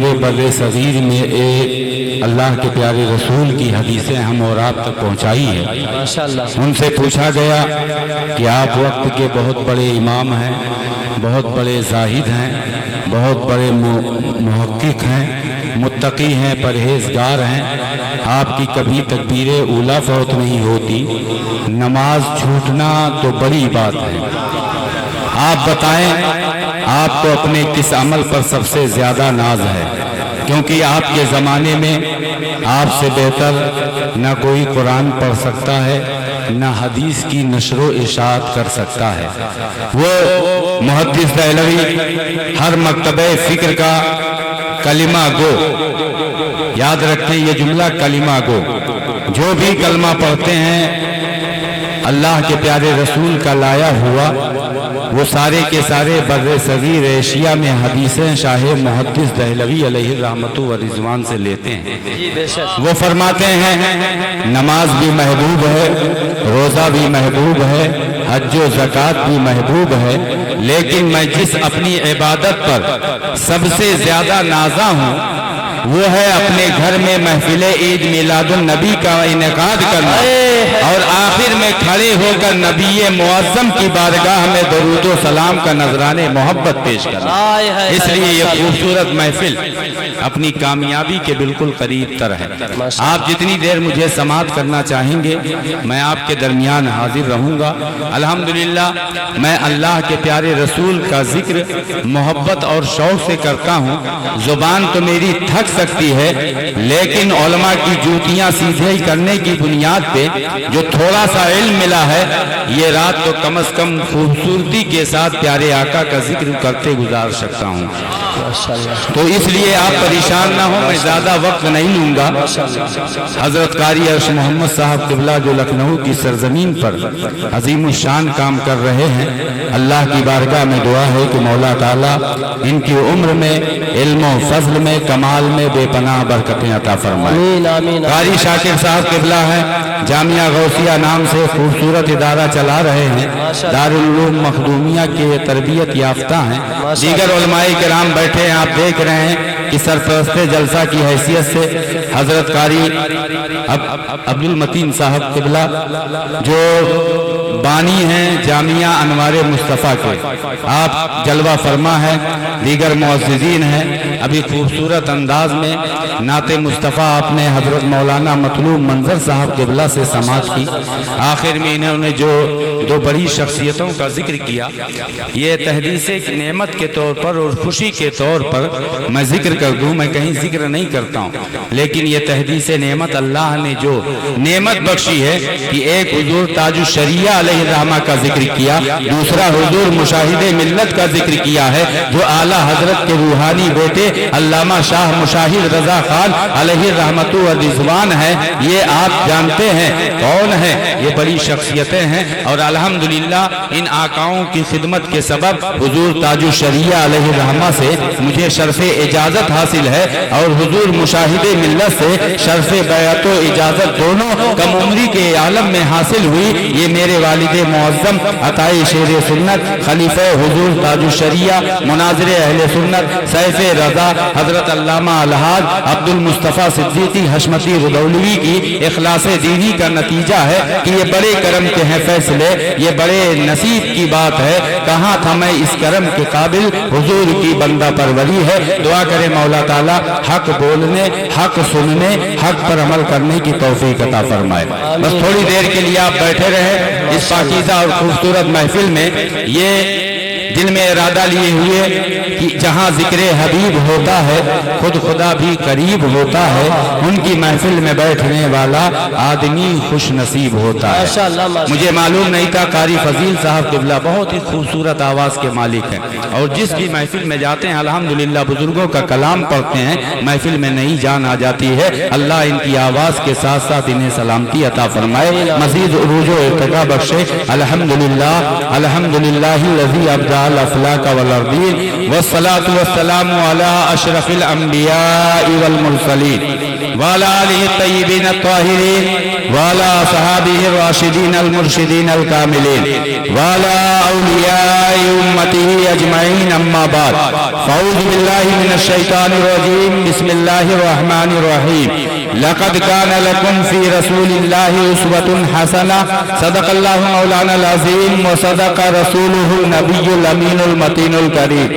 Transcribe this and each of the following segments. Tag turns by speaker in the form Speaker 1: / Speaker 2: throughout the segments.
Speaker 1: पूरे बर्रे सगीर में एक अल्लाह के प्यारे रसूल की हदीसें हम और आप तक पहुँचाई है।
Speaker 2: माशाअल्लाह।
Speaker 1: उनसे पूछा गया कि आप वक्त के बहुत बड़े इमाम हैं, बहुत बड़े जाहिद हैं, बहुत बड़े मुहक्किक हैं, मुत्तकी हैं, परहेजगार हैं, आपकी कभी तकबीर ऊला फौत नहीं होती, नमाज छूटना तो बड़ी बात है। आप बताएं आपको अपने किस अमल पर सबसे ज़्यादा नाज है, क्योंकि आपके ज़माने में आपसे बेहतर न कोई कुरान पढ़ सकता है, न हदीस की नशरो इशाअत कर सकता है। वो मुहद्दिस दहलवी हर मकतबे फ़िक्र का कलिमा गो, याद रखें ये जुमला कलिमा गो, जो भी कलमा पढ़ते हैं अल्लाह के प्यारे रसूल का लाया हुआ, वो सारे के सारे बर्रे सगीर एशिया में हदीसें शाह मुहद्दिस दहलवी अलैहि रहमतु व रिज़वान से लेते हैं। वो फरमाते हैं नमाज भी महबूब है, रोज़ा भी महबूब है, हज व ज़कात भी महबूब है, लेकिन मैं जिस अपनी इबादत पर सबसे ज़्यादा नाज़ा हूँ वो है अपने घर में महफिल ईद मिलादुन नबी का इनेकाद करना और आखिर में खड़े होकर नबी मुअज़्ज़म की बारगाह में दरूद व सलाम का नजराने मोहब्बत पेश करना। इसलिए ये खूबसूरत महफिल अपनी कामयाबी के बिल्कुल करीब तर है। आप जितनी देर मुझे समाअत करना चाहेंगे मैं आपके दरमियान हाजिर रहूँगा। अल्हम्दुलिल्लाह मैं अल्लाह के प्यारे रसूल का जिक्र मोहब्बत और शौक़ से करता हूँ। ज़ुबान तो मेरी थक सकती है, लेकिन उलमा की जूतियां सीधे ही करने की बुनियाद पे जो थोड़ा सा इल्म मिला है, ये रात तो कम से कम खूबसूरती के साथ प्यारे आका का जिक्र करते गुजार सकता हूँ। तो इसलिए आप परेशान ना हो, मैं ज़्यादा वक्त नहीं लूँगा। हज़रत कारी अर्श मोहम्मद साहब क़िबला जो लखनऊ की सरजमीन पर अजीम शान काम कर रहे हैं, अल्लाह की बारगाह में दुआ है कि मौला ताला इनकी उम्र में, इल्म व फज़ल में, कमाल में बेपनाह बरकतें अता फरमाए। कारी शाकिर साहब क़िबला है, जामिया गौसिया नाम से खूबसूरत इदारा चला रहे हैं, दारुल उलूम मखदूमिया के तरबियत याफ्ता हैं। दीगर उलमाए किराम बैठे हैं, आप देख रहे हैं कि सरपरस्ते जलसा की हैसियत से हजरत कारी अब्दुल मतीन साहब क़िबला जो बानी हैं जामिया अनवारे मुस्तफ़ा के, आप जलवा फरमा है, दीगर मुअज़्ज़िज़ीन हैं। अभी खूबसूरत अंदाज में नाते मुस्तफ़ा आपने हजरत मौलाना मतलूब मंजर साहब क़िबला से समाअत की। आखिर में इन्होंने जो दो बड़ी शख्सियतों का जिक्र किया, ये तहदीस नेमत के तौर पर और खुशी के तौर पर मैं जिक्र कर दूं, मैं कहीं जिक्र नहीं करता हूं, लेकिन ये तहदीस नेमत अल्लाह ने जो नेमत बख्शी है कि एक हुजूर ताजु शरिया अलैहि रहमा का जिक्र किया, दूसरा हुजूर मुशाहिदे मिल्लत का जिक्र किया है, जो आला हजरत के रूहानी बेटे अल्लामा शाह मुशाहिद रजा खान अलैहि रहमतु व रिज़वान है। ये आप जानते हैं कौन है, ये बड़ी शख्सियतें हैं और अल्हम्दुलिल्लाह इन आकाओं की खिदमत के सबब हुजूर ताजु शरिया अलैहि रहमा से मुझे शर्फ़े इजाज़त हासिल है और हुजूर मुशाहिदे मिल्लत से शर्फ़े बैअत व इजाज़त दोनों कम उम्री के आलम में हासिल हुई। ये मेरे वालिदे मुअज़्ज़म अताए शेर सुन्नत खलीफे हुजूर ताजु शरिया मुनाज़िर अहले सुन्नत सैफ़े रज़ा हज़रत अल्लामा अलहाज अब्दुल मुस्तफ़ा सिद्दीकी हशमती रुदौलवी की इखलास दीनी का नतीजा है कि ये बड़े करम के हैं फैसले, ये बड़े नसीब की बात है। कहाँ था मैं इस करम के काबिल, हुजूर की बंदा परवरी है। दुआ करे मौला ताला हक बोलने, हक सुनने, हक पर अमल करने की तौफीक अता फरमाए। बस थोड़ी देर के लिए आप बैठे रहे इस पाकीज़ा और खूबसूरत महफिल में, ये दिल में इरादा लिए हुए कि जहाँ जिक्र हबीब होता है खुद खुदा भी करीब होता है, उनकी महफिल में बैठने वाला आदमी खुश नसीब होता है। मुझे मालूम नहीं था कारी फजील साहब क़िबला बहुत ही खूबसूरत आवाज़ के मालिक हैं और जिस भी महफिल में जाते हैं अल्हम्दुलिल्लाह बुजुर्गों का कलाम पढ़ते हैं, महफिल में नई जान आ जाती है। अल्लाह इनकी आवाज़ के साथ साथ इन्हें सलामती अता फरमाए, मज़ीद उरूज व इर्तिक़ा बख्शे। अल्हम्दुलिल्लाह अल्हम्दुलिल्लाहि लज़ी अब्दा अफ़लाक वल अर्दीन वस्सलातु वस्सलामु अला अशरफिल अंबिया वल मुरसलीन وعلى آله الطيبين الطاهرين وعلى صحابه الراشدين المرشدين الكاملين وعلى أولياء أمته أجمعين أما بعد فأعوذ بالله من الشيطان الرجيم بسم الله الرحمن الرحيم لقد كان لكم في رسول الله أسوة حسنة صدق الله مولانا العظيم وصدق رسوله النبي الأمين المتين الكريم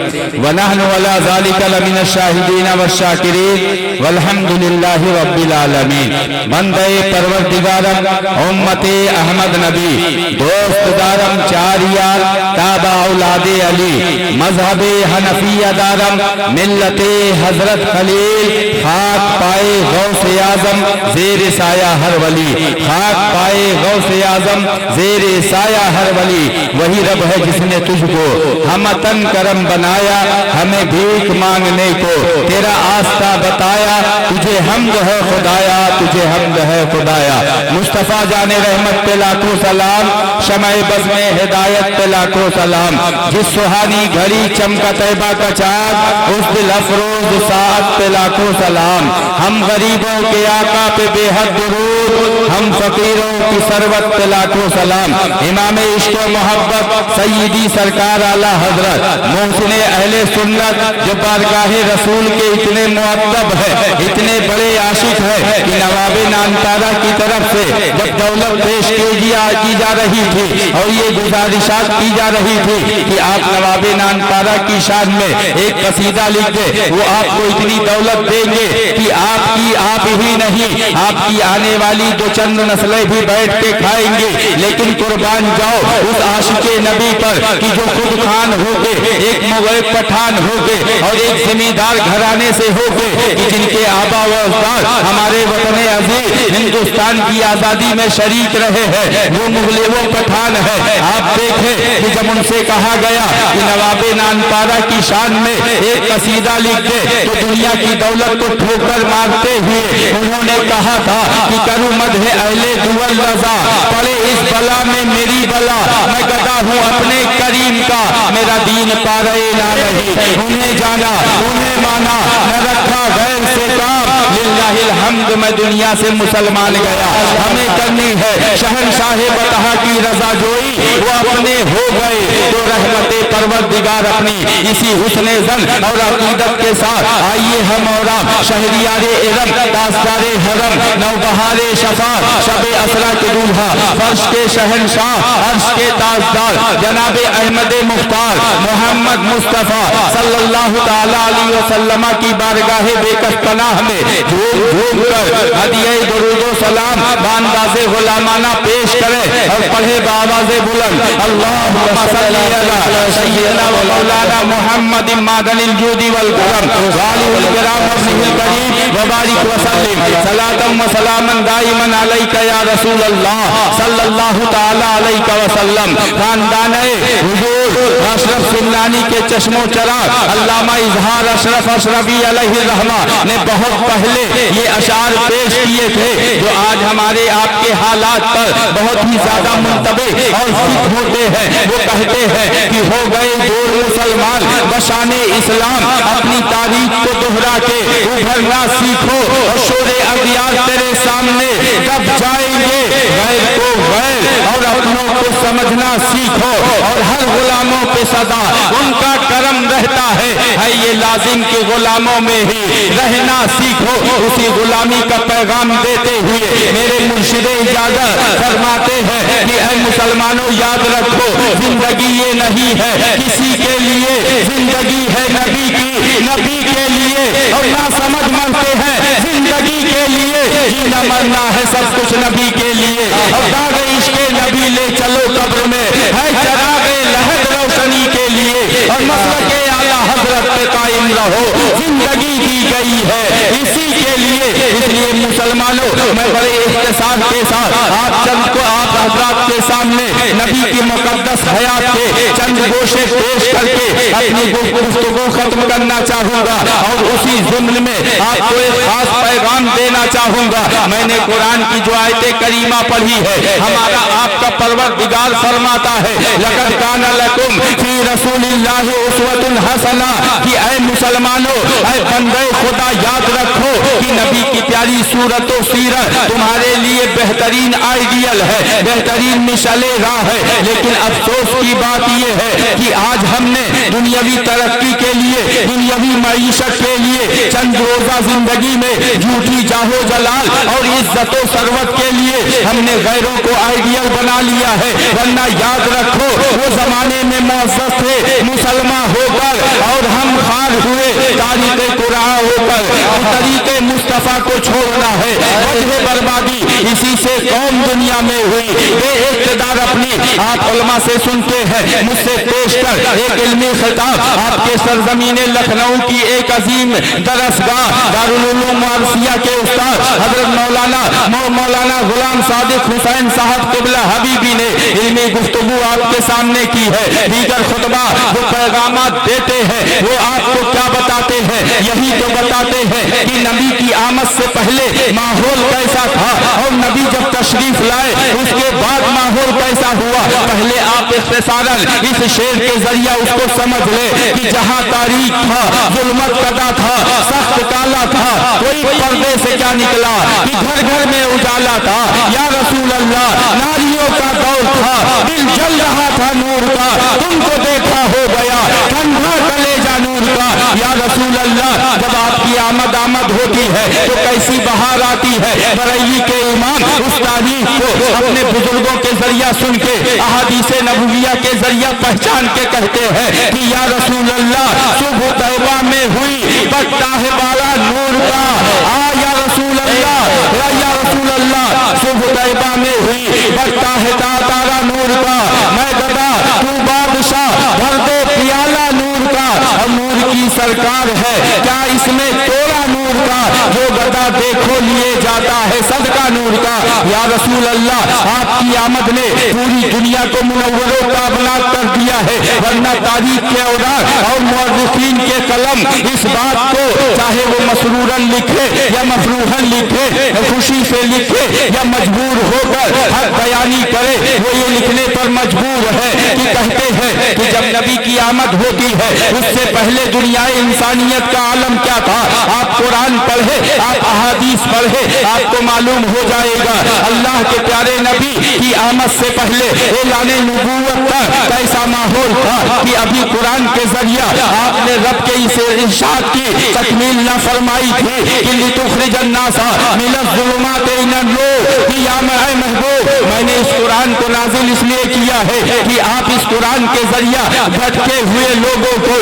Speaker 1: ونحن على ذلك لمن الشاهدين والشاكرين والحمد لله رب العالمین. بندے پروردگارم امت احمد نبی دوست دارم چاریار تابع اولاد علی مذہب حنفیہ دارم ملت حضرت خلیل خاک پائے غوث اعظم زیر سایہ ہر ولی خاک پائے غوث اعظم زیر سایہ ہر ولی. وہی رب ہے جس نے تجھ کو ہم تن کرم بنایا ہمیں بھیک مانگنے کو تیرا آستہ بتایا تجھے حمد ہے خدایا تجھے حمد ہے خدایا. مصطفیٰ جان رحمت پہ لاکھوں سلام شمع بزم ہدایت پہ لاکھوں سلام جس سہانی گھڑی چمکا طیبہ کا چاند اس دل افروز ساعت پہ لاکھوں سلام. ہم غریبوں کے آقا پہ بے حد درود ہم فقیروں کی ثروت پہ لاکھوں سلام. امام عشق و محبت سیدی سرکار اعلیٰ حضرت محسن اہل سنت جو بارگاہ رسول کے اتنے معتب ہے اتنے بڑے عاشق ہے کہ نواب نانتارا کی طرف سے جب دولت پیش کی جا رہی تھی اور یہ گزارشات کی جا رہی تھی کہ آپ نواب نانتارا کی شان میں ایک قصیدہ لکھ دے وہ آپ کو اتنی دولت دیں گے کہ آپ ہی نہیں آپ کی آنے والی دو چند نسلیں بھی بیٹھ کے کھائیں گے. لیکن قربان جاؤ اس عاشق نبی پر کہ جو خود خان ہو کے ایک مغرب پٹھان ہو کے اور ایک زمیندار گھرانے سے ہو کے جن کے آبا و اجداد ہمارے وطن عزیز ہندوستان کی آزادی میں شریک رہے ہیں وہ مغلے وہ پٹھان ہے. آپ دیکھیں کہ جب ان سے کہا گیا کہ نواب نانپارا کی شان میں ایک قصیدہ لکھ دے تو دنیا کی دولت کو ٹھوکر مارتے ہوئے انہوں نے کہا تھا کہ کروں مدح اہل دول رضا پڑے اس بلا میں میری بلا میں گدا ہوں اپنے کریم کا میرا دین پارے نہ رہی. انہیں جانا انہیں مانا نہ رکھا غیر سے کام للہ الحمد میں دنیا سے مسلمان گیا. ہمیں کرنی ہے شہنشاہ بطحا کی رضا جوئی وہ اپنے ہو گئے تو رحمت پروردگار اپنی اسی حسن زن اور عقیدت کے ساتھ آئیے ہم اور آپ شہریار ارم تاجدار حرم نوبہار شفاعت شب اسرا کے دولہا فرش کے شہنشاہ عرش کے تاجدار جناب احمد مختار محمد مصطفیٰ صلی اللہ تعالیٰ علیہ وسلم کی بارگاہ بیکس پناہ میں جھوم کر ہدیہ درود و سلام بانداز غلامانہ پیش کرے اور پڑھے بآواز بلند اللہم صلی علی سیدنا و مولانا محمد معدن الجود والکرم غالی الکرام ابنہ الکریم وبارک وسلم صلاة و سلاما دائما علیکہ یا رسول اللہ صلی اللہ تعالیٰ علیہ وسلم. خاندان حضور اشرف سمنانی کے چشم و چراغ علامہ اظہار اشرف اشرفی علیہ الرحمہ نے بہت پہلے یہ اشعار پیش کیے تھے جو آج ہمارے آپ کے حالات پر بہت ہی زیادہ منتبہ اور فٹ ہوتے ہیں. وہ کہتے ہیں کہ ہو گئے دور مسلمان بشان اسلام اپنی تاریخ کو دہرا کے ابھرنا سیکھو اور شور اغیار تیرے سامنے کب جائیں گے غیر کو غیر اور اپنوں کو سمجھنا سیکھو اور ہر غلاموں پہ سدا ان کا کرم رہتا ہے یہ لازم کہ غلاموں میں ہی رہنا سیکھو. اسی غلامی کا پیغام دیتے ہوئے میرے مرشد اجازت فرماتے ہیں کہ اے مسلمانوں یاد رکھو زندگی یہ نہیں ہے کسی کے لیے زندگی ہے نبی کی نبی کے لیے اور نہ سمجھ مرتے ہیں زندگی کے لیے جینا مرنا ہے سب کچھ نبی کے لیے. اور داغ عشق نبی لے چلو قبر میں ہے چراغ لہد روشنی کے لیے اور مسلک اعلیٰ حضرت پہ قائم رہو زندگی دی گئی ہے اسی کے لیے. اس لیے مسلمانوں میں بڑے اختصار کے ساتھ آپ حضرات کے سامنے نبی کی مقدس حیات کے چند گوشے پیش کر کے اپنی گفتگو ختم کرنا چاہوں گا اور اسی ضمن میں آپ کو ایک خاص پیغام دینا چاہوں گا. میں نے قرآن کی جو آیت کریمہ پڑھی ہے ہمارا آپ کا پروردگار فرماتا ہے لقد کان لکم فی رسول اللہ اسوۃ حسنہ کہ اے مسلمانوں اے بندے خدا یاد رکھو کہ نبی کی की प्यारी सूरत और सीरत तुम्हारे लिए बेहतरीन आइडियल है, बेहतरीन मिसाले राह है। लेकिन अफसोस की बात यह है कि आज हमने दुनियावी तरक्की के लिए, दुनियावी मईशत के लिए, चंद रोजा जिंदगी में झूठी जाहो जलाल और इज्जत और सरवत के लिए हमने गैरों को आइडियल बना लिया है। वरना याद रखो वो जमाने में मुअज़्ज़ज़ थे मुसलमान होकर और हम खार हुए तारीक़े कुरान होकर। तरीक़े मुस्तफ़ा को छोड़ना है, वजह बर्बादी इसी से कौम दुनिया में हुई। ये इक़्तिदार अपनी आप उलमा से सुनते हैं, मुझसे पेश कर एक इल्मी खिताब आपके सरजमीन लखनऊ की एक अजीम दरसगाह दारुल उलूम वारसिया के उस्ताद हजरत मौलाना गुलाम सादिक हुसैन साहब क़िबला हबीबी ने इल्मी गुफ्तगू आपके सामने की है। दीगर खुतबा वो पैगामात देते हैं वो आपको क्या बताते हैं? यही तो बताते हैं कि नबी की आमद से पहले माहौल कैसा था और नबी जब तशरीफ लाए उसके बाद माहौल कैसा हुआ। पहले आप इख्तिसारन इस शेर के जरिए उसको समझ ले कि जहाँ तारीख था, जुल्मत कदा था, सख्त काला था, कोई पर्दे से क्या निकला कि घर घर में उजाला था। या रसूल अल्लाह, नारियों का दौर था, दिल जल रहा था नूर का, तुमको देखा हो गया ठंडा कलेजा नूर का। या रसूल अल्लाह, जब आपकी आमद होती है तो कैसी बहार आती है। बरेली के इमाम उस तारीख को अपने बुजुर्गों के जरिया सुन के, अहादीसे नबविया के जरिया पहचान के कहते हैं कि या रसूल अल्लाह, सुबह तैबा में हुई बट्टा है बाला नूर का। या रसूल अल्लाह, या रसूल अल्लाह, सुबह तैबा में हुई बट्टा है तारा नूर का। मैं गदा तू बादशाह, भर दे पियाला नूर का। और नूर की सरकार है क्या इसमें तोड़ा नूर का, जो गदा देखो लिए जाता है सदका नूर का। या रसूल अल्लाह, आपकी आमद ने पूरी दुनिया को मुनव्वरों का बलाग कर दिया है। वरना तारीख के औराक और मुअर्रिखीन के कलम इस बात को चाहे वो मसरूरन लिखे या मफरूहन लिखे, खुशी से लिखे या मजबूर होकर हक बयानी करे, वो ये लिखने पर मजबूर है कि कहते हैं कि जब नबी की आमद होती है उससे पहले दुनियाए इंसानियत का आलम क्या था। आप कुरान पढ़े, आप अहादीस पढ़े, आपको मालूम हो जाएगा अल्लाह के प्यारे नबी की आमद से पहले ऐलान नबूवत का कैसा माहौल था कि अभी कुरान के जरिया आपने रब के इस इरशाद की तकमील न फरमाई थी कि लितुखरिजन नासा मिनज़ ज़ुलुमाति इलन नूर। कि या महबूब, मैंने इस कुरान को नाजिल इसलिए किया है कि आप इस कुरान के जरिया भटके हुए लोगों को,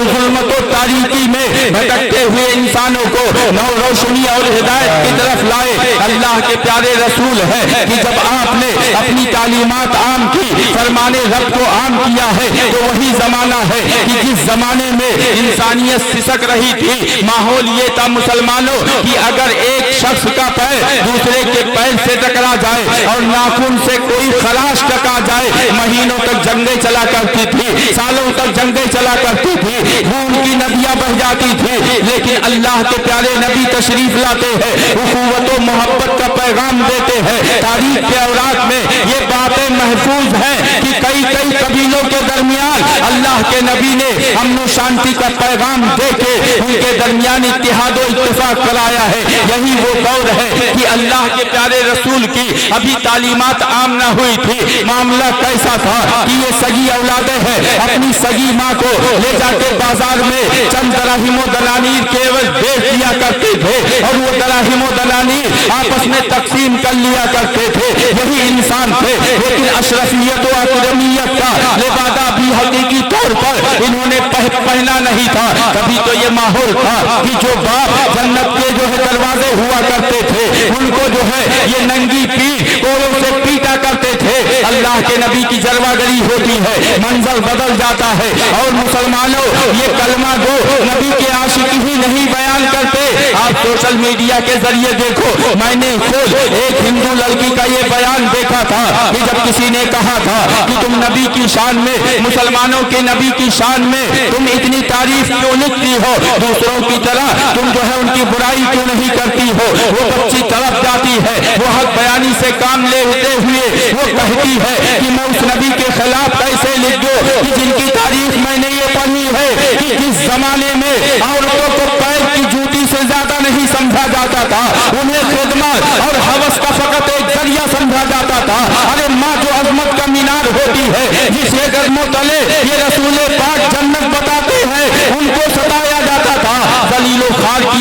Speaker 1: ज़ुल्मत तारीकी में भटकते हुए इंसानों को नौ रोशनी और हिदायत की तरफ लाए। अल्लाह के प्यारे रसूल है कि जब आपने अपनी तालीमात आम की, फरमाने रब को आम किया है, तो वही जमाना है कि जिस जमाने में इंसानियत सिसक रही थी। माहौल ये था मुसलमानों कि अगर एक शख्स का पैर दूसरे के पैर से टकरा जाए और नाखून से कोई खराश टका जाए, महीनों तक जंगें चला करती थी, सालों तक जंगें चला करती थी, खून की नदियां बह जाती थी। लेकिन अल्लाह के प्यारे नबी तशरीफ लाते हैं, उखुवत और मोहब्बत का पैगाम देते हैं। तारीख के औराक में ये बातें महफूज हैं कि कई कई कबीलों के दरमियान अल्लाह के नबी ने अमन शांति का पैगाम दे के उनके दरमियान इत्तिहाद और इत्तिफाक कराया है। यही वो दौर है कि अल्लाह के प्यारे रसूल की अभी तालीमात आम न हुई थी। मामला कैसा था कि ये सगी औलादे हैं, अपनी सगी माँ को ले जाके बाजार में चंद दराहिमो दनानीर केवल बेच दिया करते थे और वो दराहिमो दनानीर आपस में तकसीम कर लिया करते थे। यही इंसान थे, लेकिन अशरफियत और अकरमियत का लिबादा भी हकीकी तौर पर इन्होंने पहना नहीं था। कभी तो ये माहौल था कि जो बाप जन्नत के जो है दरवाजे हुआ करते थे उनको जो है ये नंगी पीठ कोरों से पीटा करते थे। अल्लाह के नबी की जलवागरी होती है, मंजर बदल जाता है। और मुसलमानों, ये कलमा गो नबी के आशिकी ही नहीं बयान करते। आप सोशल मीडिया के जरिए देखो, मैंने खुद एक हिंदू लड़की का ये बयान देखा था कि जब किसी ने कहा था कि तुम नबी की शान में, मुसलमानों के नबी की शान में तुम इतनी तारीफ क्यों लिखती हो, दूसरों की तरह तुम जो है उनकी बुराई क्यों नहीं करती हो। वो बच्ची तड़प जाती है, वो हक बयानी से काम लेते हुए वो कहती है कि मैं उस नबी के खिलाफ कैसे लिख दूं कि जिनकी तारीफ मैंने ये पढ़ी है कि जिस जमाने में औरतों को पैर की जूती से ज्यादा नहीं समझा जाता था,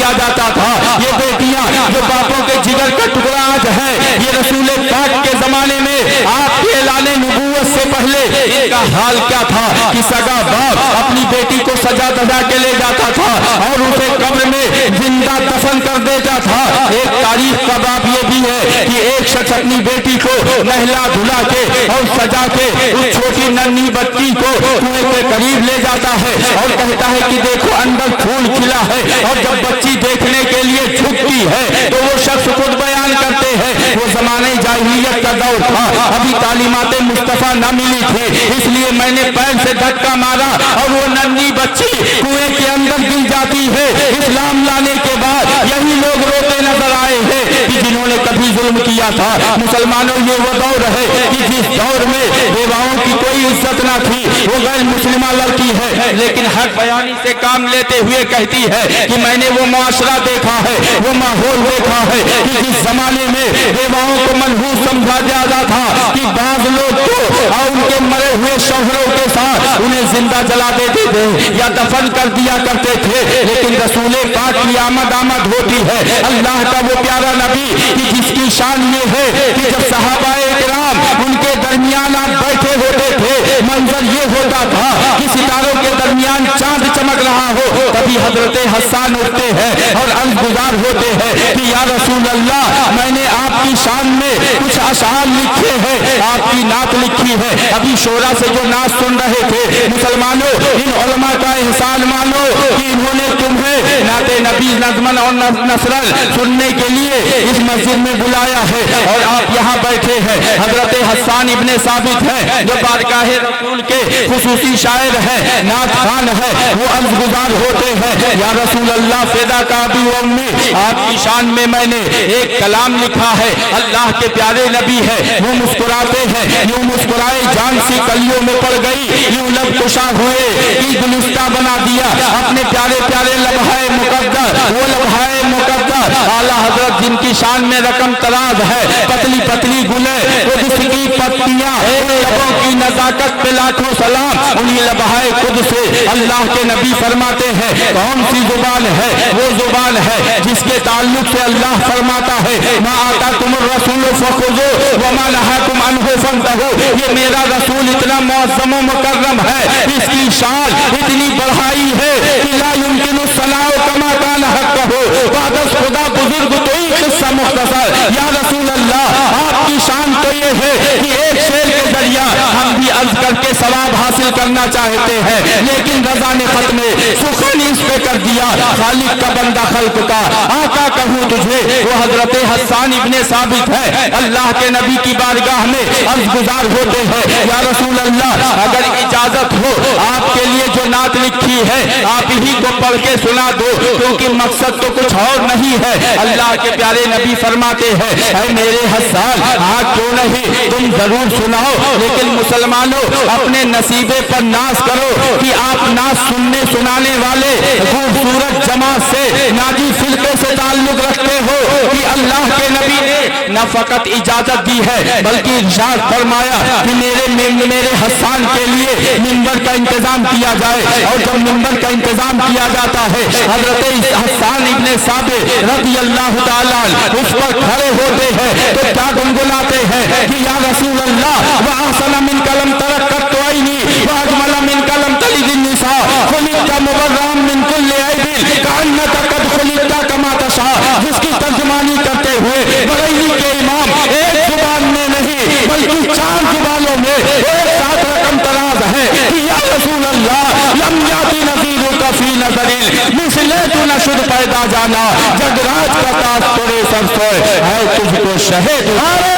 Speaker 1: दिया जाता था। ये बेटियां जो बापों के जिगर का टुकड़ा आज है, ये रसूल पाक के जमाने में आपके ऐलान नबूवत से पहले इनका हाल क्या था कि सगा बाप अपनी बेटी को सजा धजा के ले जाता था और उसे कब्र में जिंदा दफन कर देता था। एक तारीफ का बाप ये भी है कि एक शख्स अपनी बेटी को नहला धुला के और सजा के उस छोटी नन्ही बच्ची को कुएं के करीब ले जाता है और कहता है कि देखो अंदर फूल खिला है। और जब बच्ची देखने के लिए झुकती है तो वो शख्स खुद बयान करते हैं वो जमाने जाहिलियत का दौर था, अभी तालीमाते मुस्तफा न मिली थी, इसलिए मैंने पैर से धक्का मारा और वो नन्ही बच्ची कुएं के अंदर गिर जाती है। इस्लाम लाने के बाद यही लोग रोते नजर आए हैं कि जिन्होंने कभी जुल्म किया था। मुसलमानों, ये वो दौर है कि जिस दौर में बेवाओं की कोई इज्जत ना थी, वो गैर मुस्लिमा लड़की है लेकिन हक बयानी से काम लेते हुए कहती है कि मैंने वो मुआशरा देखा है, वो माहौल देखा है कि जिस जमाने में बेवाओं को मनहूस समझा जाता था कि बाज लोग तो और उनके मरे हुए शौहरों के साथ उन्हें जिंदा जला देते थे या दफन कर दिया करते थे। लेकिन रसूल पाक की आमद होती है अल्लाह का वो प्यारा नबी कि जिसकी शान ये है कि जब सहाबाए किराम उनके दरमियान आप बैठे होते थे, मंजर ये होता था कि सितारों के दरमियान चांद चमक रहा हो, तभी हजरत हसन उठते हैं और अर्ज़गुज़ार होते हैं कि या रसूल अल्लाह, मैंने आपकी शान में कुछ अशआर लिखे हैं, आपकी नात लिखी है। अभी शोरा से जो नात सुन रहे थे, मुसलमानों इन उलमा का एहसान मानो कि इन्होंने तुम्हें नाते नबी नज़मन और नसरन सुनने के लिए इस मस्जिद में बुलाया है और आप यहाँ बैठे हैं। हजरत हसन इब्ने साबित है जो बारगाह रसूल के खुसूसी शायर है, नात खान है, वो अर्ज़गुज़ार होते हैं या रसूल अल्लाह फ़िदा का अबी व उम्मी, आपकी शान में मैंने एक कलाम लिखा है। अल्लाह के प्यारे नबी है, वो मुस्कुराते हैं, यूं मुस्कुराए जान सी कलियों में पड़ गई, यूं लब कुशा हुए ईद गुलिस्ता बना दिया अपने प्यारे प्यारे लम्हाए मुक़द्दर, वो लम्हाए मुक़द्दर आला हजरत जिनकी शान में रकम तराज है, पतली पतली गुले कुद्स की पत्तियां, लबों की नज़ाकत पे लाखों सलाम, उन्हीं लम्हाए खुद से अल्लाह के नबी फरमाते हैं कौन सी जुबान है, वो जुबान है जिसके ताल्लुक से अल्लाह फरमाता है मा आताकुम रसूल फखुज़ू व मा नहाकुम अन्हु फंतहू। ये मेरा रसूल इतना मुअज़्ज़म व मुकर्रम है, इसकी शान इतनी बढ़ाई है कि ला युमकिनु सनाउ कमा कान हक़्क़हू, बादस खुदा बुजुर्ग तो ही किस्सा मुख्तसर। या रसूल अल्लाह, आपकी शान तो ये है कि एक शेर के जरिया हम भी अर्ज करके सवाब हासिल करना चाहते हैं, लेकिन रज़ा ने खत में सुखन इस पे कर दिया खालिक का बंदा खल्क का आका कहूँ तुझे। वो हजरत हसन इब्ने साबित है, अल्लाह के नबी की बारगाह में अर्ज़गुज़ार होते हैं या रसूल अल्लाह, अगर इजाजत हो आपके लिए जो नात लिखी है आप ही को पढ़ के सुना दो, क्योंकि मकसद तो कुछ और नहीं है। अल्लाह के प्यारे नबी फरमाते हैं ऐ मेरे हसन, हाँ क्यों नहीं, तुम जरूर सुनाओ, लेकिन मुसलमानों अपने नसीबे पर नाज करो कि आप नाज सुनने सुनाने वाले खूबसूरत जमात से नाजी फिरके से ताल्लुक रखते हो कि अल्लाह के नबी ने न फकत इजाजत दी है बल्कि इरशाद फरमाया कि मेरे हसन के लिए मिंबर का इंतजाम किया जाए। और जब मिंबर का इंतजाम किया जाता है हजरत हसन इब्ने साबित रज़ी अल्लाह ताला उस पर खड़े होते हैं तो क्या गुनगुनाते हैं कि या रसूल अल्लाह, व अहसन मिन कलम तरक्कत तोइनी व अजमल मिन कलम तलिदिन निसा खुलिक़्ता मुबर्रअम मिन कुल्लि ऐबिन कअन्नका क़द खुलिक़्ता कमा तशा, जिसकी तर्जुमानी करते हुए बरेली के इमाम एक जुबान में नहीं बल्कि 4 जुबानों में एक साथ रकम तराज है कि या रसूल अल्लाह, लम याति नज़ीरुका फी नज़रिन मिसले तू नशुद पैदा जाना, जगराज का ताज तोरे सर सोए है तुझको शहीद। नारे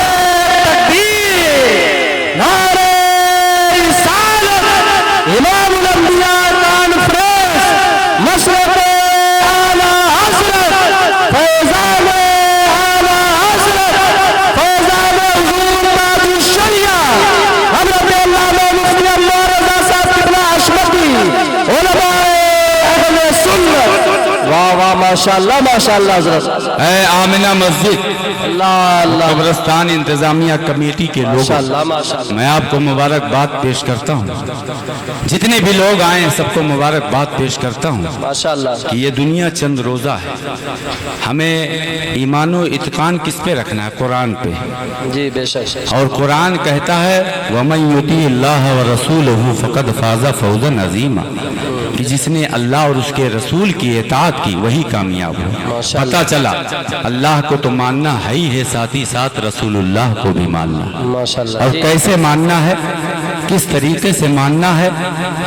Speaker 1: तकबीर, नारे रिसालत, इमामुल अंबिया कॉन्फ्रेंस, मशरक़ आला हज़रत, फैज़ान आला हज़रत, फैज़ान हुज़ूर ताजुश शरिया हज़रत अल्लामा मुफ्ती अल्लाह रज़ा साहब किबला अशमती, उलमाए अहले सुन्नत। वाह वाह, माशाअल्लाह माशाअल्लाह। हज़रत
Speaker 2: आमिना मस्जिद
Speaker 1: قبرستان انتظامیہ کمیٹی کے لوگوں، میں آپ کو مبارکباد پیش کرتا ہوں، جتنے بھی لوگ آئے ہیں سب کو مبارکباد پیش کرتا ہوں کہ یہ دنیا چند روزہ ہے، ہمیں ایمان و اتقان کس پہ رکھنا ہے؟ قرآن پہ
Speaker 2: جی بے شک،
Speaker 1: اور قرآن کہتا ہے وَمَن يُطِعِ اللَّهَ وَرَسُولَهُ فَقَدْ فَازَ فَوْزًا عَظِيمًا، کہ جس نے اللہ اور اس کے رسول کی اطاعت کی وہی کامیاب ہو۔ پتہ چلا اللہ کو تو ماننا ہے ہی ہے، ساتھ ہی ساتھ رسول اللہ کو بھی ماننا، اور کیسے ماننا ہے، کس طریقے سے ماننا ہے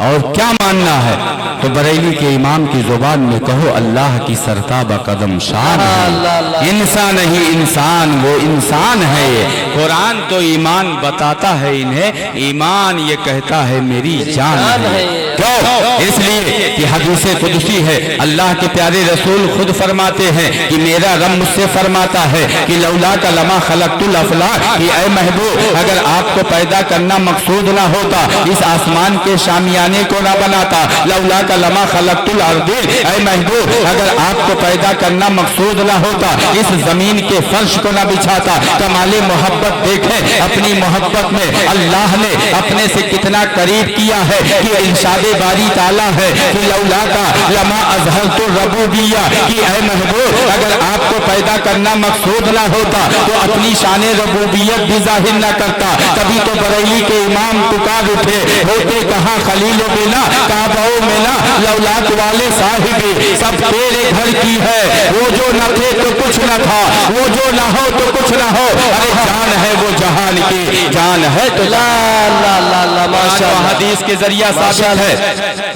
Speaker 1: اور کیا ماننا ہے؟ تو بریلی کے امام کی زبان میں کہو اللہ کی سرتابہ قدم شان ہے، انسان نہیں انسان، وہ انسان ہے۔ یہ قرآن تو ایمان بتاتا ہے انہیں، ایمان یہ کہتا ہے میری جان ہے۔ کیوں؟ اس لیے کہ حدیث قدسی ہے، اللہ کے پیارے رسول خود فرماتے ہیں کہ میرا رب مجھ سے فرماتا ہے کہ لولا کا لما خلقت الافلاک، کہ اے محبوب اگر آپ کو پیدا کرنا مقصود نہ ہوتا اس آسمان کے شامیانے کو نہ بناتا، لولا کا لما خلقت الارض، اے محبوب اگر آپ کو پیدا کرنا مقصود نہ ہوتا اس زمین کے فرش کو نہ بچھاتا۔ کمال محبت دیکھیں، اپنی محبت میں اللہ نے اپنے سے کتنا قریب کیا ہے کہ ارشاد باری تعالیٰ ہے کہ لولا کا لما اظہرت الربوبیہ، کہ اے محبوب اگر آپ کو پیدا کرنا مقصود نہ ہوتا تو اپنی شان ربوبیت بھی ظاہر نہ کرتا۔ کبھی تو بریلی کے امام پکار اٹھے، ہوتے کہاں خلیل و بنا کعبہ و منا، لولاک والے صاحب سب تیرے گھر کی ہے، وہ جو نہ تھے تو کچھ نہ تھا، وہ جو نہ ہو تو کچھ نہ ہو، ارے جان ہے وہ جہان کی جان ہے تو حدیث کے ذریعہ ثابت ہے۔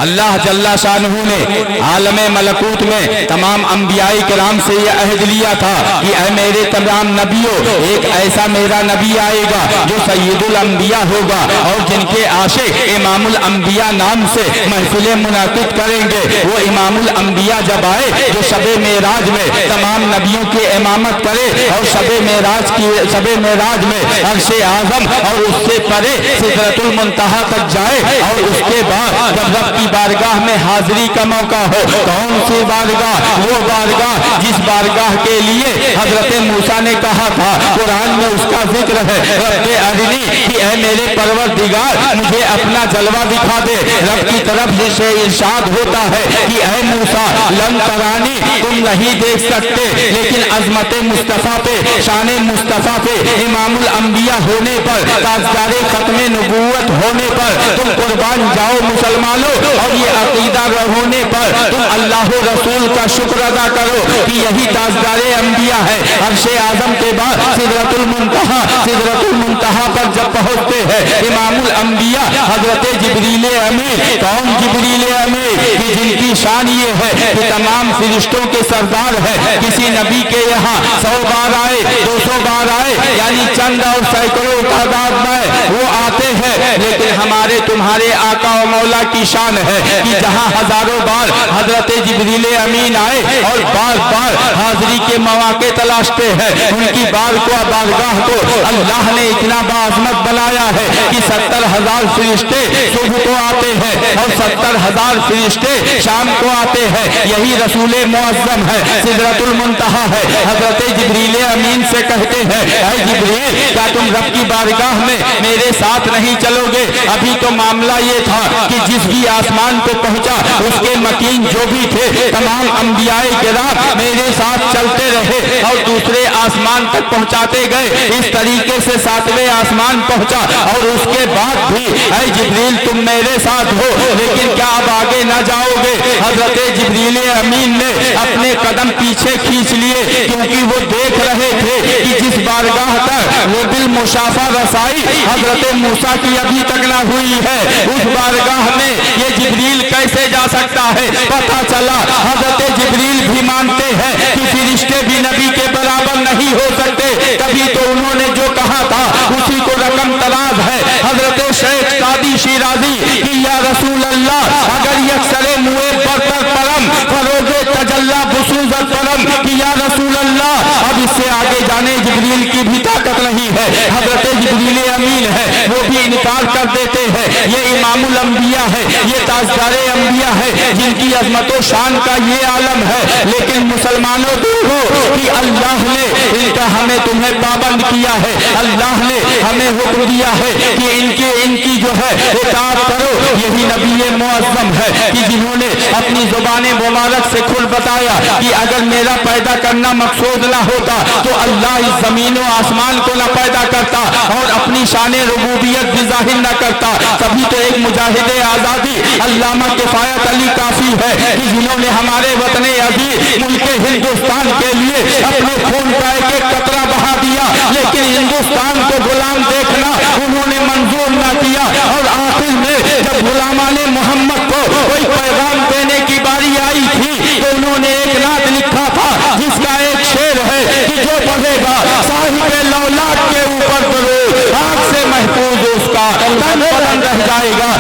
Speaker 1: اللہ جل شانہ نے عالم ملکوت میں تمام انبیاء کرام سے یہ عہد لیا تھا کہ اے میرے تمام نبیوں، ایک ایسا میرا نبی آئے گا جو سید الانبیاء ہوگا اور جن کے عاشق امام الانبیاء نام سے محفلیں منعقد کریں گے۔ وہ امام الانبیاء جب آئے جو شب معراج میں تمام نبیوں کی امامت کرے اور شب معراج میں عرش اعظم اور اس سے پرے سدرۃ المنتہا تک جائے اور اس کے بعد جب رب کی بارگاہ میں حاضری کا موقع ہو، کون سی بارگاہ؟ وہ بارگاہ جس بارگاہ کے لیے حضرت موسیٰ نے کہا تھا، قرآن میں اس کا ذکر ہے، رب ارنی، کہ اے میرے پروردگار مجھے اپنا جلوہ دکھا دے۔ رب کی طرف سے ارشاد ہوتا ہے کہ اے موسیٰ لن ترانی، تم نہیں دیکھ سکتے، لیکن عظمت مصطفیٰ پہ، شان مصطفیٰ پہ، امام الانبیاء ہونے پر، تاجدار ختم نبوت ہونے پر تم قربان جاؤ مسلمانوں، اور یہ عقیدہ ہونے پر تم اللہ و رسول کا شکر ادا کرو کہ یہی تاجدار انبیاء ہے۔ عرش اعظم کے بعد سدرۃ المنتہا پر جب پہنچتے ہیں امام الانبیاء حضرت جبریل امین، کون جبریل امین؟ کہ جن کی شان یہ ہے کہ تمام فرشتوں کے سردار ہے، کسی نبی کے یہاں 100 بار آئے، 200 بار آئے، یعنی چند اور سینکڑوں تعداد میں وہ آتے ہیں، لیکن ہمارے تمہارے آقا و مولا کی شان ہے کہ جہاں ہزاروں بار حضرت جبریل امین آئے اور بار بار حاضری کے مواقع تلاشتے ہیں، ان کی بارگاہ کو اللہ نے اتنا باعظمت بنایا ہے کہ 70,000 فرشتے صبح کو آتے ہیں اور 70,000 فرشتے شام کو آتے ہیں۔ یہی رسول معظم ہے، سدرۃ المنتہا ہے۔ حضرت جبریل امین سے کہتے ہیں اے جبریل کیا تم رب کی بارگاہ میں میرے ساتھ نہیں چلو گے؟ ابھی تو معاملہ یہ تھا کہ جس بھی آسمان پہ پہنچا اس کے مکین جو بھی تھے تمام انبیاء کرام میرے ساتھ چلتے رہے اور دوسرے آسمان تک پہنچاتے گئے، اس طریقے سے 7ویں آسمان پہنچا اور اس کے بعد بھی اے جبریل تم میرے ساتھ ہو، لیکن کیا اب آگے نہ جاؤ گے؟ حضرت جبریل امین نے اپنے قدم پیچھے کھینچ لیے کیونکہ وہ دیکھ رہے تھے کہ جس بارگاہ تک وہ بالمشافہ رسائی حضرت موسیٰ کی ابھی تک نہ ہوئی ہے، اس بارگاہ میں یہ جبریل کیسے جا سکتا ہے؟ پتہ چلا حضرت جبریل بھی مانتے ہیں کہ فرشتے بھی نبی کے برابر نہیں ہو سکتے، کبھی تو انہوں نے جو کہا تھا اسی کو رقم تراز ہے۔ حضرت شیخ سعدی شیرازی کہ یا رسول اللہ اگر یکسر موئے برتر پرم فروغ تجلا بسوزت پرم، کہ یا رسول اللہ اب اس سے آگے جانے جبریل کی بھی طاقت نہیں ہے۔ حضرت جبریل امین ہے وہ بھی انکار کر دیتے ہیں، یہ امام الانبیاء ہے، یہ تاجدار انبیاء ہے جن کی عظمت و شان کا یہ عالم ہے، لیکن مسلمانوں دیکھو کہ اللہ نے ان का हमें तुम्हें पाबंद किया है। अल्लाह ने हमें हुक्म दिया है कि इनकी जो है इताअत करो। यही नबी मुअज़्ज़म है कि जिन्होंने अपनी ज़ुबान मुबारक से खुद बताया कि अगर मेरा पैदा करना मकसूद ना होता तो अल्लाह इस ज़मीन और आसमान को ना पैदा करता और अपनी शान रुबूबियत भी ज़ाहिर ना करता। तभी तो एक मुजाहिद आज़ादी अल्लामा किफ़ायत अली काफ़ी है कि जिन्होंने हमारे वतन अज़ीज़ मुल्क हिंदुस्तान के लिए अपने खून का एक एक कतरा बहा दिया, लेकिन हिंदुस्तान को गुलाम देखना उन्होंने मंजूर ना किया। और आखिर में जब गुलामाने मोहम्मद को कोई पैगाम देने की बारी आई थी तो उन्होंने एक नात लिखा था जिसका एक शेर है कि जो पढ़ेगा साहिब लौलाद के ऊपर दरूद आग से महफूज उसका तन बदन रह जाएगा।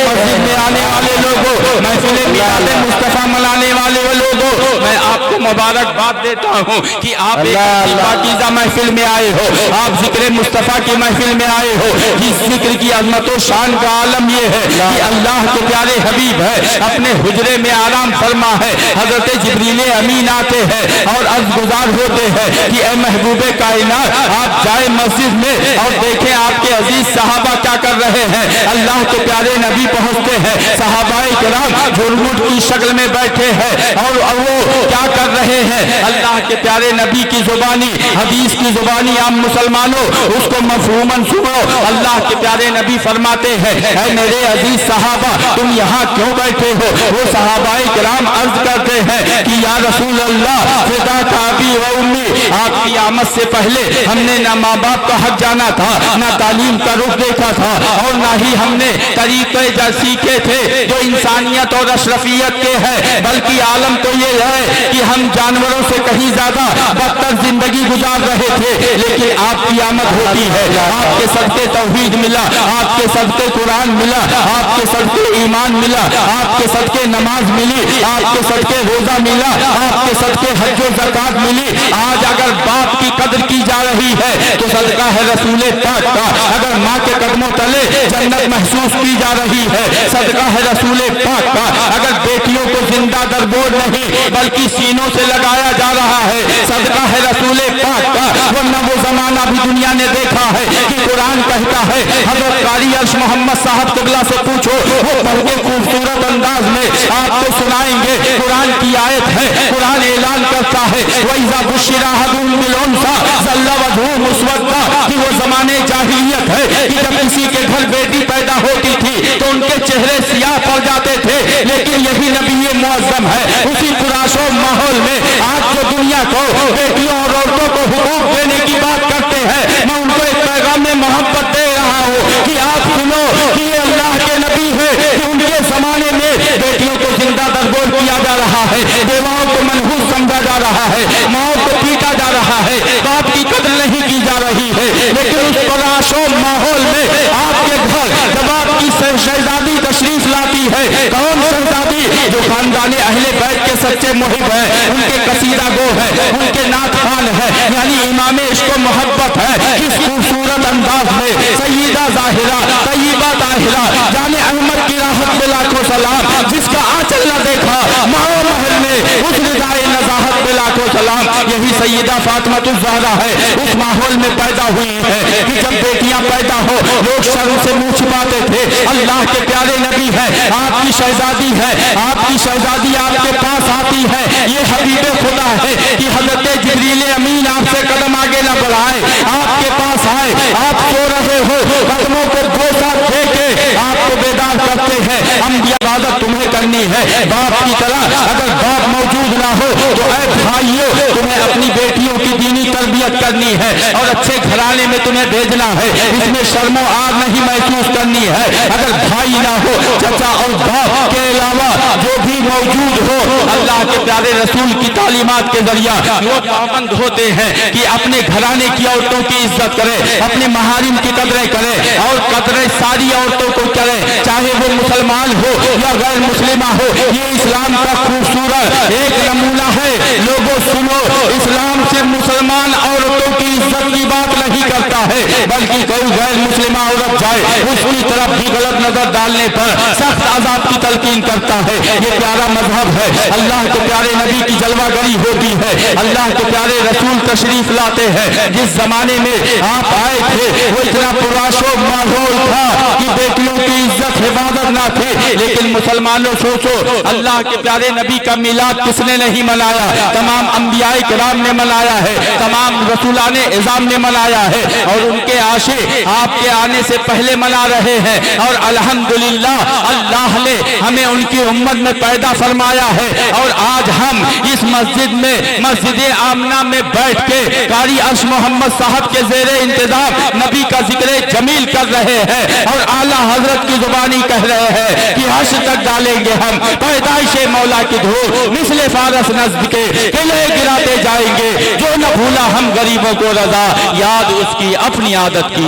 Speaker 1: मस्जिद में आने वाले लोगों, महफिल मिलाद मुस्तफा मनाने वाले लोगों, मैं आपको मुबारकबाद देता हूँ कि आप एक पाकीज़ा महफिल में आए हो, आप जिक्र मुस्तफा की महफिल में आए हो। इस जिक्र की अज़मत और शान का आलम यह है कि अल्लाह के प्यारे हबीब है अपने हुजरे में आराम फरमा है। हजरत जिब्रील अमीन आते हैं और अर्ज़ गुजार होते हैं कि ए महबूबे कायनात आप जाए मस्जिद में और देखें आपके अजीज सहाबा क्या कर रहे हैं। अल्लाह के प्यारे नबी पहुंचते हैं, सहाबाए किराम झुरमुट की शक्ल में बैठे हैं और वो क्या कर रहे हैं। अल्लाह के प्यारे नबी की जुबानी हदीस की जुबानी आप मुसलमानों उसको मफहूमन सुनो। अल्लाह के प्यारे नबी फरमाते हैं ऐ मेरे अजीज सहाबा तुम यहाँ क्यों बैठे हो। वो सहाबाए किराम अर्ज करते हैं कि या रसूल अल्लाह फिदा का अबी व उम्मी, आपकी आमद से पहले हमने ना माँ बाप का हक जाना था, ना तालीम का रुख देखा था और ना ही हमने तरीके सीखे थे जो इंसानियत और अशरफियत के हैं, बल्कि आलम तो ये है कि हम जानवरों से कहीं ज्यादा बदतर जिंदगी गुजार रहे थे। लेकिन आपकी आमद होती है, आपके सदके तौहीद मिला, आपके सदके कुरान मिला, आपके सदके ईमान मिला, आपके सदके नमाज मिली, आपके सदके रोजा मिला, आपके सदके हज और ज़कात मिली। आज अगर बाप की कदर की जा रही है तो सदका है रसूल पाक का। अगर माँ के कदमों तले जन्नत महसूस की जा रही है, सदका है रसूल पाक का। अगर बेटियों को जिंदा दरबोर नहीं बल्कि सीनों से लगाया जा रहा है, सदका है रसूल पाक का। वरना वो जमाना भी दुनिया ने देखा है कि कुरान कहता है हज़रत कारी अर्श मोहम्मद साहब क़िबला से पूछो, वो पढ़ के खूबसूरत अंदाज में आपको सुनाएंगे। कुरान की आयत है, कुरान ऐलान करता है वइज़ा बुश्शिरा अहदुहुम बिल उन्सा ज़ल्ला वजहुहु मुस्वद्दा, कि वो जमाने जाहिलियत है कि जब किसी के घर बेटी पैदा होती थी तो उनके चेहरे सियाह पड़ जाते थे। लेकिन यही नबी मुअज़्ज़म है उसी पुराशो माहौल में आज जो दुनिया को बेटियों और औरतों को हुकूक देने की बात करते हैं, मैं उनको एक पैगाम में मोहब्बत दे रहा हूँ कि आप सुनो कि ये अल्लाह के नबी है कि उनके जमाने में बेटियों को जिंदा दरबोर किया जा रहा है, बेवाओं को मनहूस समझा जा रहा है, माओं को पीटा जा रहा है, बाप की कदर नहीं की जा रही है। लेकिन उस पुराशो माहौल में आपके घर जब आपकी शहजादी तशरीफ लाती है, कौन शहजादी जो खानदाने अहले बैत के सच्चे मुहिब है, उनके कसीदा गो है, उनके नात खान है, यानी इमाम इश्क मोहब्बत है। किस खूबसूरत अंदाज में सईदा ज़ाहिरा तय्यबा ताहिरा जाने अहमद की राहत पे लाखों सलाम, जिसका आंचल न देखा माओ महल में उस रिदाए नज़ाहत पे लाखों सलाम। यही सईदा फातिमा ज़हरा है, उस माहौल में पैदा हुई है कि जब बेटियां पैदा हो लोग शर्म से मुंह छिपाते थे। अल्लाह के प्यारे नबी है, आपकी शहजादी है, आपकी शहजादी आपके पास आती है, ये हबीब खुदा है कि हज़रत जिब्रील अमीन आपसे कदम आगे न बढ़ाए, आपके पास आए, आप सो रहे हो, कदमों पर गोसा दे के आपको बेदार करते हैं। अंबिया इबादत तुम्हें करनी है बाप की तरह। अगर बाप मौजूद ना हो तो ऐ भाइयों तुम्हें अपनी बेटियों की दीनी तरबियत करनी है और अच्छे घराने में तुम्हें भेजना है, इसमें शर्मो आर नहीं महसूस करनी है। अगर भाई ना हो, चचा और बाप के अलावा जो भी मौजूद हो, अल्लाह के प्यारे रसूल की तालीमात के जरिया वो पाबंद होते हैं कि अपने घराने की औरतों की इज्जत करें, अपने महारिम की कदरें करें और कदरें सारी औरतों को करें, चाहे वो मुसलमान हो या गैर मुस्लिमा हो। ये इस्लाम का खूबसूरत एक नमूना है। लोगों सुनो, इस्लाम से मुसलमान औरतों की इज्जत की बात नहीं करता है, बल्कि कोई गैर मुस्लिम औरत जाए उसकी तरफ भी गलत नजर डालने पर सख्त अज़ाब की तलकीन करता है। ये प्यारा मजहब है। अल्लाह के प्यारे नबी की जलवागरी होती है। अल्लाह के प्यारे रसूल तशरीफ लाते हैं। जिस जमाने में आप आए थे वो इतना पुराशोभ माहौल था कि बेटियों की इज्जत हिफाजत ना थी, लेकिन मुसलमानों सोचो अल्लाह के प्यारे नबी का मिलाद किसने नहीं मनाया? तमाम अंबियाए किराम ने मनाया है, तमाम रसूलाने इज़ाम ने मनाया है और उनके आशे आपके आने से पहले मना रहे हैं। और अल्हम्दुलिल्लाह अल्लाह ने हमें उनकी उम्मत में पैदा फरमाया है और आज हम इस मस्जिद में मस्जिद आमना में बैठ के कारी अर्श मोहम्मद साहब के ज़ेरे इंतजाम नबी का जिक्र जमील कर रहे हैं और आला हजरत की जुबानी कह रहे हैं कि हश्र तक डालेंगे हम पैदाइशे मौला की धूल मिसले फारस नज़्द के किले गिराते जाएंगे। जो न भूला हम गरीबों को रजा याद उसकी अपनी आदत की।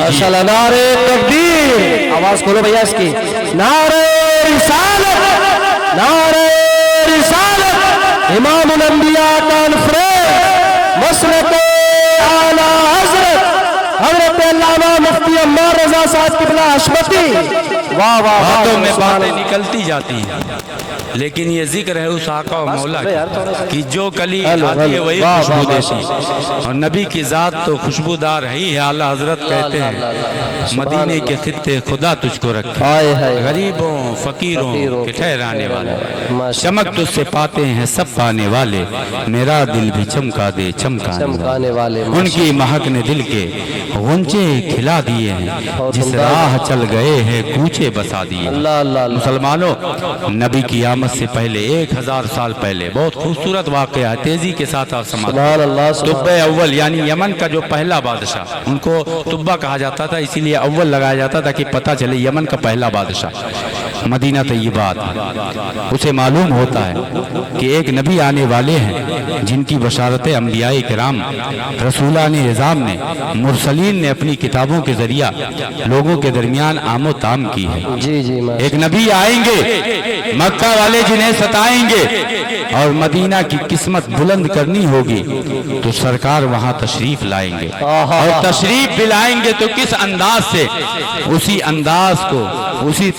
Speaker 2: नारे तकबीर, आवाज खोलो भैया इसकी। नारे रिसालत, नारे रिसालत, इमामुल अंबिया कॉन्फ्रेंस मसरत आला हजरत हजरत अल्लामा मुफ्ती अम्मार रजा साहब किबला हशमती। वाह वाह,
Speaker 1: बातों में बातें निकलती जाती हैं, लेकिन ये जिक्र है उस आका और मौला की जो कली आती है वही खुशबू देती। और नबी की जात तो खुशबूदार ही है। आला हजरत कहते हैं मदीने के खित्ते खुदा तुझको रखे, गरीबों फकीरों के ठहराने वाले, चमक तुझसे पाते हैं सब पाने वाले, मेरा दिल भी चमका दे चमकाने वाले। उनकी महक ने दिल के गुंचे खिला दिए हैं, जिस राह चल गए हैं कूचे बसा दिए। मुसलमानों, नबी की आमद से पहले 1000 साल पहले बहुत खूबसूरत वाक़या है, तेजी के साथ आप समाज। तुब्बे अव्वल यानी यमन का जो पहला बादशाह, उनको तुब्बा कहा जाता था, इसीलिए अव्वल लगाया जाता था कि पता चले यमन का पहला बादशाह मदीना तैयबात। उसे मालूम होता है कि एक नबी आने वाले हैं जिनकी बशारतें अंबियाए किराम रसूलाने निज़ाम ने मुरसलीन ने अपनी किताबों के जरिया लोगों के दरमियान आमो ताम की है।
Speaker 2: जी जी,
Speaker 1: एक नबी आएंगे, मक्का वाले जिन्हें सताएंगे और मदीना की किस्मत बुलंद करनी होगी तो सरकार वहां तशरीफ लाएंगे और तशरीफ भी लाएंगे तो किस अंदाज से? उसी अंदाज को, उसी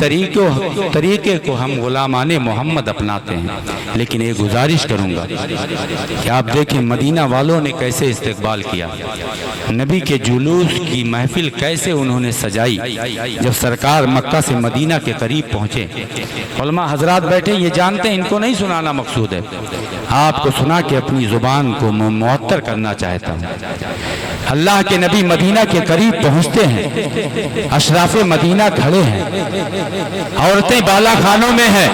Speaker 1: तरीके को हम गुलामाने मोहम्मद अपनाते हैं। लेकिन एक गुजारिश करूंगा कि आप देखें मदीना वालों ने कैसे इस्तकबाल किया, नबी के जुलूस की महफिल कैसे उन्होंने सजाई। जब सरकार मक्का से मदीना के करीब पहुंचे, उलमा हजरात बैठे, ये जानते हैं इनको नहीं सुनाना मकसूद है, आपको सुना के अपनी जुबान को मुअत्तर करना चाहता हूँ। अल्लाह के नबी मदीना के करीब पहुंचते हैं, अशराफे मदीना खड़े हैं, औरतें बाला खानों में हैं,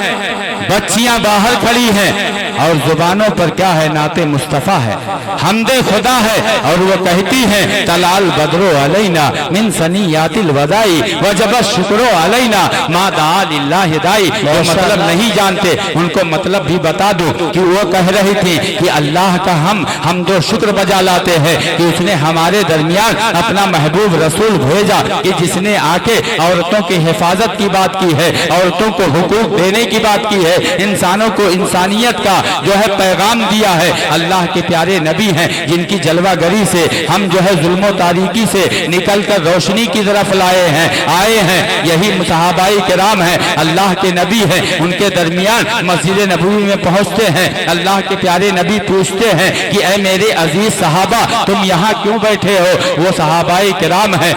Speaker 1: बच्चियां बाहर खड़ी हैं और जुबानों पर क्या है? नाते मुस्तफ़ा है, हमदे खुदा है। और वो कहती हैं तलाल बदरो अलैना मिन सनियातिल वदाई वजब शुक्रो अलैना मा दा लिल्लाहि दाई। वो मतलब नहीं जानते, उनको मतलब भी बता दूं कि वो कह रही थी कि अल्लाह का हम दो शुक्र बजा लाते हैं कि उसने हमारे दरमियान अपना महबूब रसूल भेजा कि जिसने आके औरतों की हिफाजत की बात की है, औरतों को हुकूक देने की बात की है, इंसानों को इंसानियत का जो है पैगाम दिया है। अल्लाह के प्यारे नबी हैं जिनकी जलवागरी से हम जो है जुल्म तारीकी से निकलकर रोशनी की तरफ आए हैं। यही सहाबाई किराम हैं, अल्लाह के नबी हैं। उनके दरमियान मस्जिद नबवी में पहुंचते हैं, अल्लाह के प्यारे नबी पूछते हैं कि ऐ मेरे अजीज सहाबा तुम यहाँ क्यों बैठे हो? वो सहाबाई किराम हैं,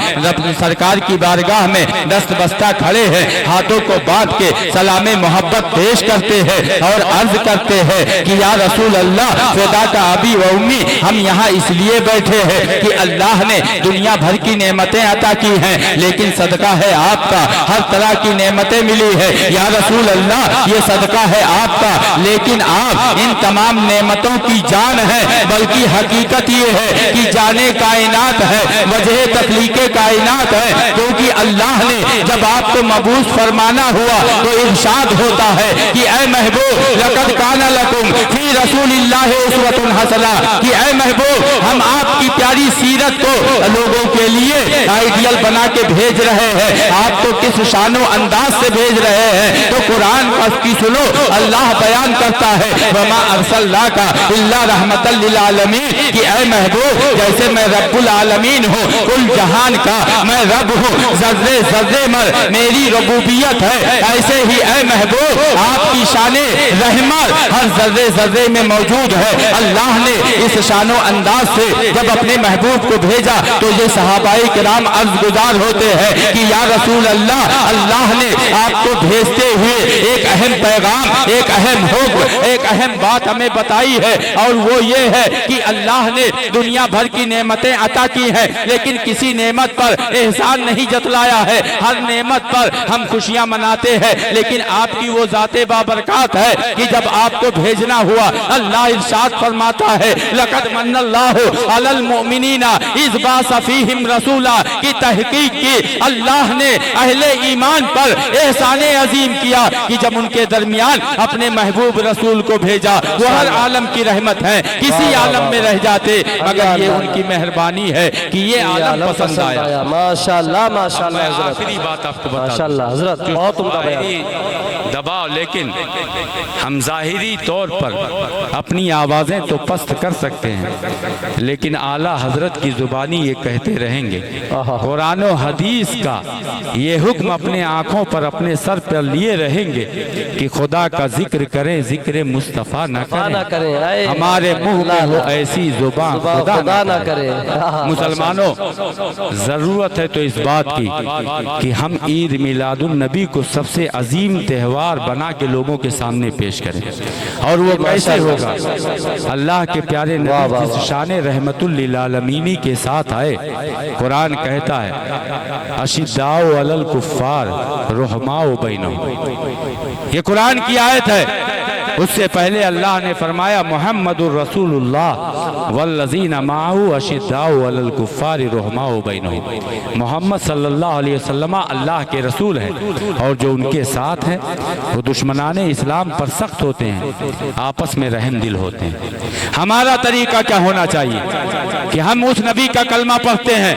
Speaker 1: सरकार की बारगाह में दस्त बस्ता खड़े हैं, हाथों को बांध के सलामे मोहब्बत पेश करते हैं और अर्ज करते हैं कि या रसूल अल्लाह खुदा का अबी व उम्मी, हम यहाँ इसलिए बैठे हैं कि अल्लाह ने दुनिया भर की नेमतें अता की हैं, लेकिन सदका है आपका, हर तरह की नेमतें मिली है। या रसूल अल्लाह ये सदका है आपका, लेकिन आप इन तमाम नेमतों की जान है, बल्कि हकीकत ये है कि जाने कायनात है, वजह तख्लीके कायनात है। क्योंकि अल्लाह ने जब आपको मबूस फरमाना हुआ तो इरशाद होता है कि ऐ महबूब लक़द काना लकुम फी रसूलिल्लाहि उस्वतुन हसना, कि ऐ महबूब हम आपकी प्यारी सीरत को लोगों के लिए आइडियल बना के भेज रहे हैं, आपको किस शानो अंदाज से भेज रहे हैं। तो कुरान की सुनो, अल्लाह बयान करता है वमा अरसलनाका इल्ला रहमतल लिल आलमीन, कि ऐ महबूब जैसे मैं रब्बुल आलमीन हूँ, कुल जहान का मैं रब हूँ, ज़र्रे ज़र्रे मर मेरी रबूबियत है, ऐसे ही ऐ महबूब आपकी शाने रहमत हर ज़र्रे ज़र्रे में मौजूद है। अल्लाह ने इस शानो अंदाज से जब अपने महबूब को भेजा तो ये सहाबाए किराम अर्ज गुजार होते हैं कि या रसूल अल्लाह, अल्लाह ने आपको भेजते हुए एक अहम पैगाम, एक अहम हुक्म, एक अहम बात हमें बताई है, और वो ये है कि अल्लाह ने दुनिया भर की नेमतें अता की हैं, लेकिन किसी नेमत पर एहसान नहीं जतलाया है। हर नेमत पर हम खुशियां मनाते हैं, लेकिन आपकी वो ज़ाते बाबरकात है कि जब आपको भेजना हुआ अल्लाह इरशाद फरमाता है लक़द मन्नल्लाहु अलल मुमिनीना इज़ बाअसा फ़ीहिम रसूला, की तहकीक की अल्लाह ने अहले ईमान पर एहसाने अजीम किया कि जब उनके दरमियान अपने महबूब रसूल को भेजा। वो हर आलम की रहमत है, किसी आलम में रह जाते मगर ये उनकी मेहरबानी है कि ये आलम पसंद आया।
Speaker 2: माशाअल्लाह माशाअल्लाह हजरत,
Speaker 1: आखिरी बात आपको बता
Speaker 2: माशाअल्लाह हजरत, बहुत उम्दा बयान।
Speaker 1: दबाव, लेकिन हम ज़ाहिरी तौर पर अपनी आवाज़ें तो पस्त कर सकते हैं, लेकिन आला हजरत की ज़ुबानी ये कहते रहेंगे। कुरान और हदीस का ये हुक्म अपने आँखों पर, अपने सर पर लिए रहेंगे कि खुदा का जिक्र करें, जिक्र मुस्तफ़ा न करें, हमारे मुंह में हो ऐसी ज़ुबान खुदा न करे। मुसलमानों, ज़रूरत है तो इस बात की कि हम ईद मिलादुन नबी को सबसे अजीम त्यौहार बना के लोगों के सामने पेश करें। और वो कैसे होगा? अल्लाह के प्यारे नबी जिस शाने रहमतुल लिल आलमीनी के साथ आए, कुरान कहता है अशिद्दाउ अलल कुफ्फार रुहमाउ बैनहुम, ये कुरान की आयत है। उससे पहले अल्लाह ने फरमाया मुहम्मदुर रसूलुल्लाह वल्लज़ीना माअहु अशिद्दाउ अलल कुफ्फार रुहमाउ बैनहुम, मोहम्मद सल्लल्लाहु अलैहि वसल्लम अल्लाह के रसूल हैं और जो उनके साथ हैं वो दुश्मनाने इस्लाम पर सख्त होते हैं, आपस में रहम दिल होते हैं। हमारा तरीका क्या होना चाहिए कि हम उस नबी का कलमा पढ़ते हैं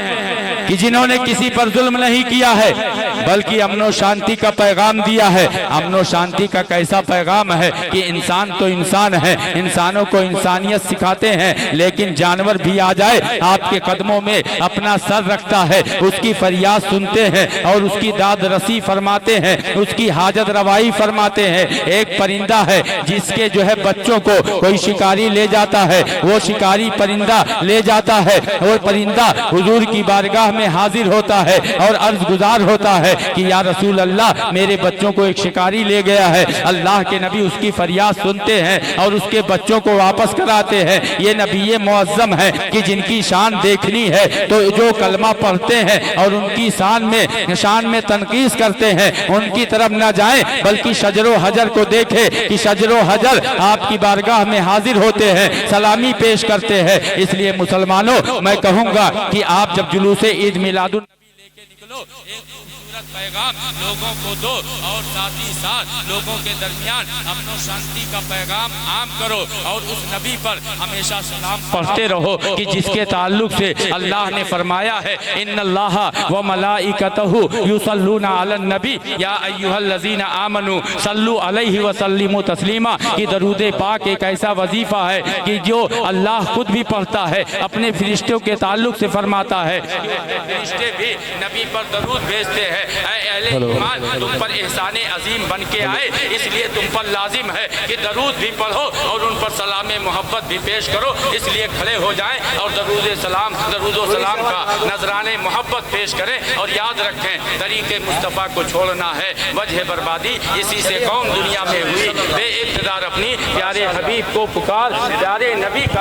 Speaker 1: कि जिन्होंने किसी पर जुल्म नहीं किया है बल्कि अमन और शांति का पैगाम दिया है। अमन और शांति का कैसा पैगाम है कि इंसान तो इंसान है, इंसानों को इंसानियत सिखाते हैं, लेकिन जानवर भी आ जाए आपके कदमों में अपना सर रखता है, उसकी फरियाद सुनते हैं और उसकी दाद रसी फरमाते हैं, उसकी हाजत रवाई फरमाते हैं। एक परिंदा है जिसके जो है बच्चों को कोई शिकारी ले जाता है, वो शिकारी परिंदा ले जाता है, वो परिंदा हुजूर की बारगाह में हाजिर होता है और अर्ज गुजार होता है कि या रसूल अल्लाह, मेरे बच्चों को एक शिकारी ले गया है। अल्लाह के नबी उसकी फरियाद सुनते हैं और उसके बच्चों को वापस कराते हैं। ये नबी मुअज्जम है कि जिनकी शान देखनी है तो जो कलमा पढ़ते हैं और उनकी शान में तनकीस करते हैं उनकी तरफ न जाएं, बल्कि शजरो हजर को देखें कि शजरो हजर आपकी बारगाह में हाजिर होते हैं, सलामी पेश करते हैं। इसलिए मुसलमानों, मैं कहूँगा कि आप जब जुलूसे ईद मिलादुन नबी लेके निकलो, एक खूबसूरत पैगाम लोगों को दो और साथ ही साथ लोगों के दरमियान अमन और शांति का पैगाम आम करो और उस नबी पर हमेशा सलाम पढ़ते रहो कि जिसके ताल्लुक से अल्लाह ने फरमाया है इन्नल्लाह व मलाइकतहु युसल्लूना अलन नबी या अय्युहल्लज़ीना आमनू सल्लू अलैहि व सल्लिमू तस्लीमा, कि दरूद पाक एक ऐसा वजीफा है कि जो अल्लाह खुद भी पढ़ता है, अपने फरिश्तों के ताल्लुक से फरमाता है, फरिश्ते भी नबी पर दरूद भेजते हैं। ऐ अहले ईमान, तुम पर एहसाने अजीम बन के आए, इसलिए तुम पर लाजिम है कि दरूद भी पढ़ो और उन पर सलाम मोहब्बत भी पेश करो। इसलिए खड़े हो जाएं और दरूद सलाम का नजराने मोहब्बत पेश करें और याद रखें तरीके मुस्तफ़ा को छोड़ना है वजह बर्बादी, इसी से कौन दुनिया में हुई बेइक़्तिदार। अपनी प्यारे हबीब को पुकार, प्यारे नबी का